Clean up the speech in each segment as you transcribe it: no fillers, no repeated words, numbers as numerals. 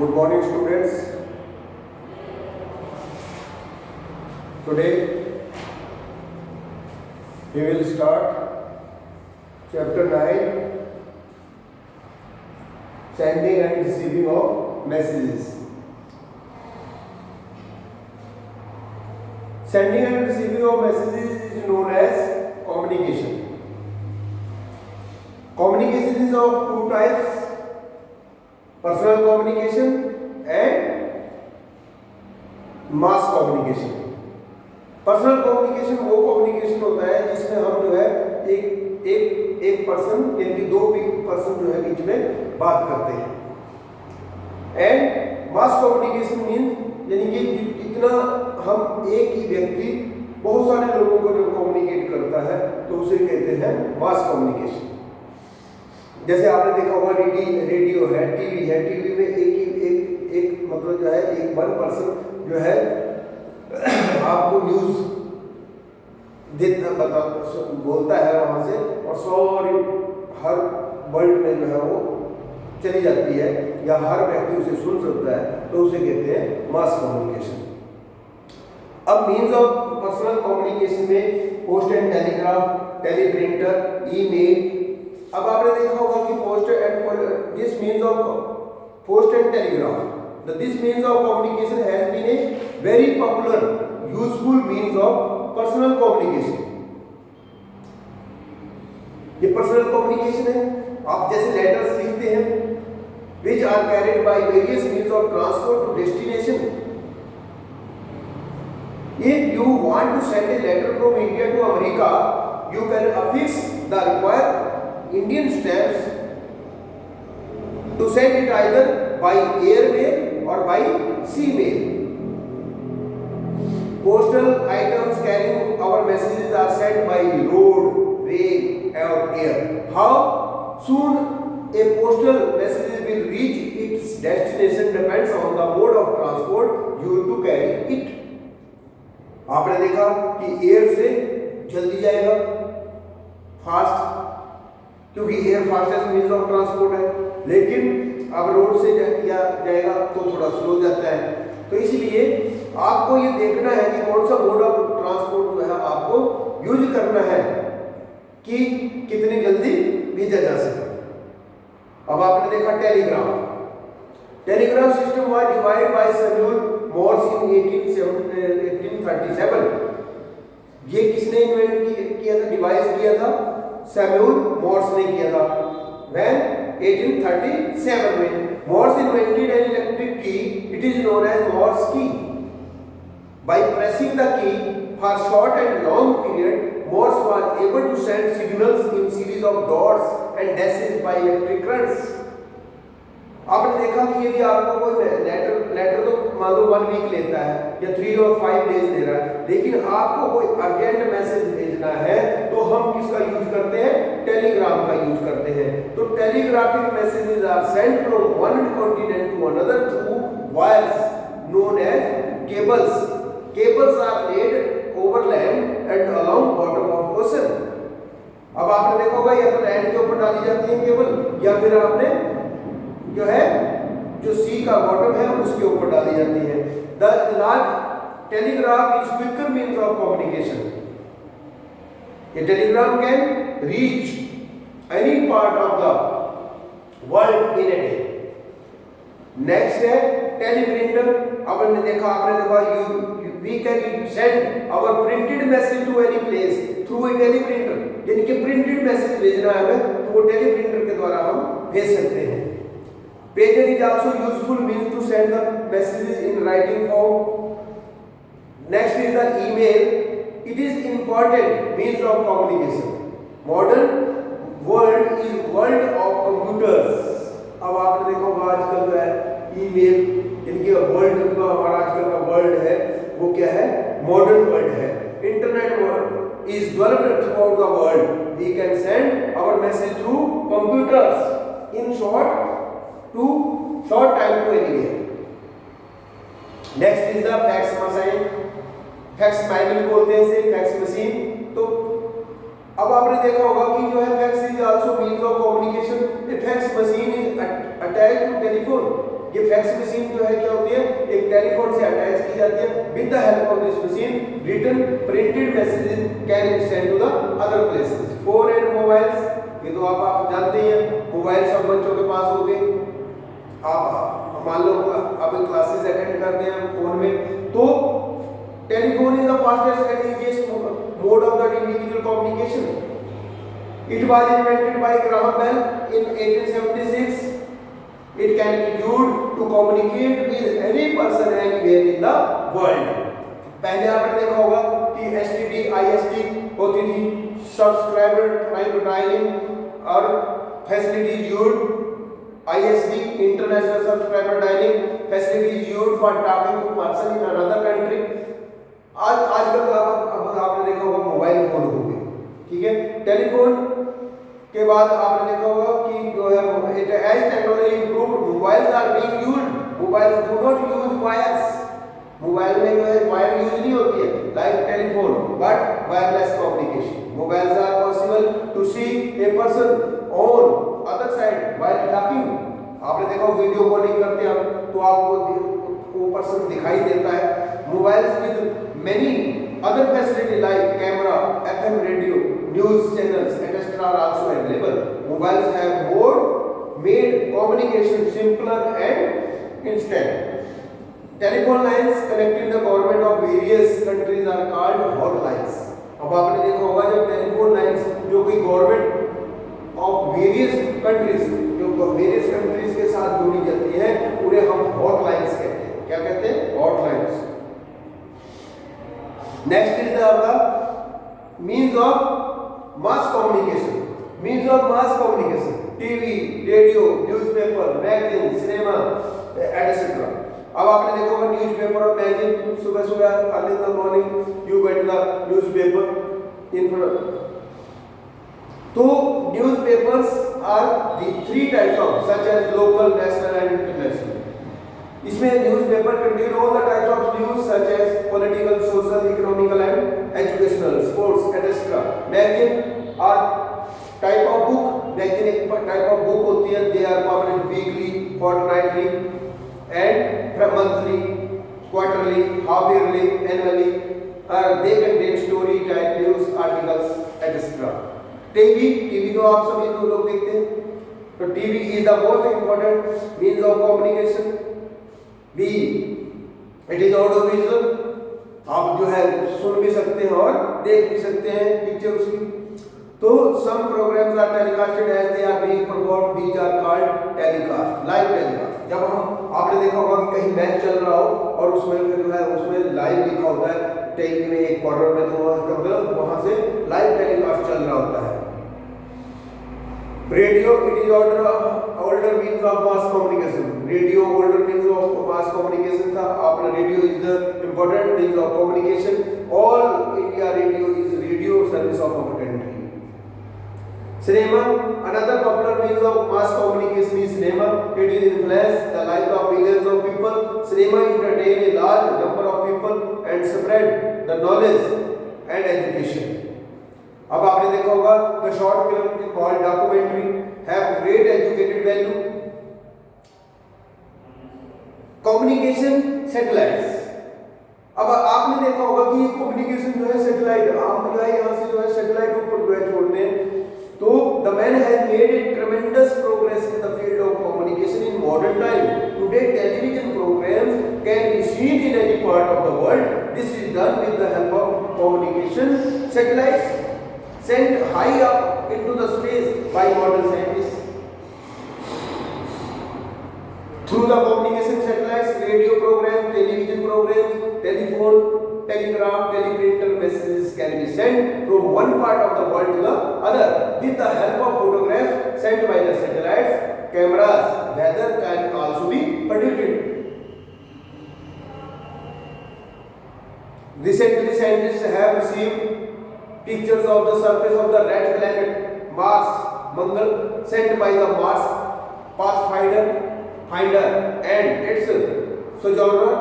Good morning, students. Today we will start chapter 9, sending and receiving of messages. Sending and receiving of messages is known as communication. Communication is of two types: personal communication and mass communication. Personal communication वो communication होता है जिसमें हम जो है एक person यानी दो पर्सन जो है बीच में बात करते हैं। एंड मास कम्युनिकेशन मीन यानी कि इतना हम एक ही व्यक्ति बहुत सारे लोगों को जब कम्युनिकेट करता है तो उसे कहते हैं मास कम्युनिकेशन। जैसे आपने देखा होगा रेडियो है, टीवी है, टीवी में एक मतलब जो है एक वन पर्सन जो है आपको न्यूज देता बोलता है वहां से, और सारी हर वर्ल्ड में जो है वो चली जाती है या हर व्यक्ति उसे सुन सकता है, तो उसे कहते हैं मास कम्युनिकेशन। अब मीन्स ऑफ पर्सनल कम्युनिकेशन में post and telegraph, teleprinter, email. अब आपने देखा होगा कि post and this means of post and telegraph, this means of communication has been a very popular useful means of personal communication. ये personal communication है। आप जैसे लेटर्स लिखते हैं which are carried by various means of transport to destination. If you want to send a letter from India to America, you can affix the required Indian stamps to send it either by airmail or by sea mail. Postal items carrying our messages are sent by road, rail or air. How soon a postal message will reach its destination depends on the mode of transport used to carry it. आपने देखा कि air से जल्दी जाएगा, fast, क्योंकि air fastest means of transport है, लेकिन अब रोड से जाएगा तो थोड़ा स्लो जाता है। तो इसलिए आपको ये देखना है कि कौन सा मोड ऑफ ट्रांसपोर्ट जो है आपको यूज करना है कि कितनी जल्दी भेजा जा सके। अब आपने देखा telegraph system was divide by Samuel Morse in 1837। ये किसने इन्वेंट किया था, डिवाइस किया था? सैमुअल मॉर्स ने किया था। When 1837 में Morse invented an electric key. It is known as Morse key. By pressing the key for short and long period, Morse was able to send signals in series of dots and dashes by electric currents. आपने देखा कि यदि आपको कोई letter तो मान लो 1 week लेता है या 3 और 5 डेज ले रहा है, लेकिन आपको कोई अर्जेंट मैसेज भेजना है तो हम किसका यूज करते हैं? टेलीग्राम का यूज करते हैं। तो telegraphic messages are sent from one continent to another through wires known as cables. Cables are laid over land and along bottom of ocean. अब आपने देखा होगा या तो लैंड के ऊपर डाली जाती है केबल, या फिर आपने जो है जो सी का बॉटम है उसके ऊपर डाली जाती है। The large telegraph is quicker means of communication. A telegram can reach any part of the world in a day. Next है टेलीप्रिंटर। आपने देखा we can send our printed message to any place through a teleprinter. यानी कि printed message भेजना है हमें तो वो टेलीप्रिंटर के द्वारा हम भेज सकते हैं। Pager is also useful means to send the messages in writing form. Next is the email. It is important means of communication. Modern world is world of computers. अब आपने देखा होगा आजकल जो है ईमेल यानी कि वर्ल्ड का हमारा आजकल का वर्ल्ड है वो क्या है? मॉडर्न वर्ल्ड है। Internet world is developed throughout the world. We can send our message through computers in short time to anywhere. Next is the fax machine. Fax machine भी बोलते हैं इसे, फैक्स मशीन। तो अब आपने देखा होगा कि जो है fax is also means of communication. A fax machine is attached to telephone ये फैक्स मशीन जो है क्या होती है, एक टेलीफोन से अटैच की जाती है। With the help of this machine written printed messages can be send to the other places. Phone and mobiles, ये तो आप जानते ही हैं, मोबाइल सब बच्चों के पास होंगे। आप मान लो अब क्लासेस अटेंड करते हैं फोन में, तो telephone is the fastest and easiest mode of the individual communication. It was invented by Graham Bell in 1876. It can be used to communicate with any person anywhere in the world. पहले आपने देखा होगा कि STD, ISD होती थी, subscriber dialing, और facilities used ISD, international subscriber dialing facilities used for talking to person in another country. आजकल अब आपने देखा होगा मोबाइल फोन हो गए, ठीक है। टेलीफोन के बाद आपने देखा होगा कि जो है it as technology improved mobiles are being used, mobile do not use wires, mobile में जो है वायर यूज नहीं होती है like telephone, but wireless communication. Mobiles are possible to see a person on other side while talking. आपने देखा video calling करते हैं हम, तो आपको वो पर्सन दिखाई देता है। Mobiles with many other facility like camera, FM radio, news channels, etc. are also available. Mobiles have more made communication simpler and instant. Telephone lines connecting the government of various countries are called hotlines. अब आपने देखा होगा जब telephone lines जो कि government of various countries, जो various countries के साथ जुड़ी जाती है, उन्हें हम हॉटलाइंस कहते हैं। क्या कहते हैं? हॉटलाइंस। Next is the means of mass communication. Means of mass communication: TV, radio, newspaper, magazine, cinema, etc. अब आपने देखा होगा न्यूज़पेपर और मैगजीन, सुबह सुबह early in the morning you get the newspaper in front. तो newspapers are the three types of such as local, national and international. इसमें newspaper contain all the types of news such as political, social, economical and educational, sports, etcetera. Magazine are type of book, magazine एक type of book होती है। They are published weekly, fortnightly and monthly, quarterly, half yearly, annually. They contain story, type news, articles, etcetera. TV तो आप सभी लोग देखते हैं, तो TV is the most important means of communication. B it is audio visual, आप जो है सुन भी सकते हैं और देख भी सकते हैं पिक्चर उसकी। तो some programs are telecasted as they are being performed, these are called telecast, live telecast. जब हम आपने देखा होगा कि कहीं मैच चल रहा हो और उसमें जो है उसमें लाइव लिखा होता है टीवी में एक कॉर्नर में, तो वहां से लाइव टेलीकास्ट चल रहा होता है। Radio it is older means of mass communication. Radio older means of mass communication था। आपने radio is the important means of communication. All India radio is radio service of our country. Cinema, another popular means of mass communication is cinema. It is influence the lives of millions of people. Cinema entertain a large number of people and spread the knowledge and education. अब आपने देखा होगा the short film called documentary have great educated value. Communication satellites. अब आपने देखा होगा कि communication जो है सैटेलाइट, हम जो है यहाँ से जो है सैटेलाइट ऊपर जो है छोड़ते हैं, तो the man has made a tremendous progress in the field of communication in modern time. Today television programs can be seen in any part of the world. This is done with the help of communication satellites sent high up into the space by modern scientists. Through the communication satellites, radio programs, television programs, telephone, telegraph, teleprinter messages can be sent from one part of the world to the other. With the help of photographs sent by the satellites, cameras, weather can also be predicted. Recently, scientists have received pictures of the surface of the red planet Mars, Mangal, sent by the Mars Pathfinder and its Sojourner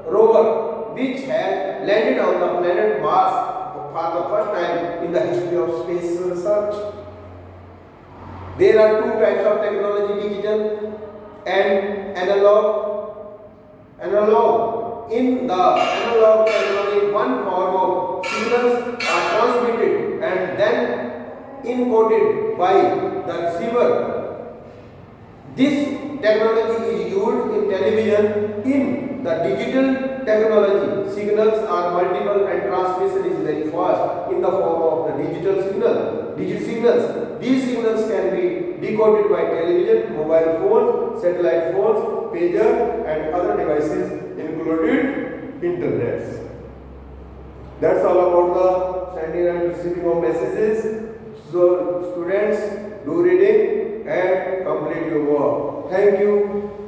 rover, which has landed on the planet Mars for the first time in the history of space research. There are two types of technology: digital and analog. In the analog technology, one form of signals are transmitted and then encoded by the receiver. This technology is used in television. In the digital technology, signals are multiple and transmission is very fast in the form of the digital signals. These signals can be decoded by television, mobile phone, satellite phones, pager and other devices included internets. That's all about the sending and receiving of messages. So students, do reading and complete your work. Thank you.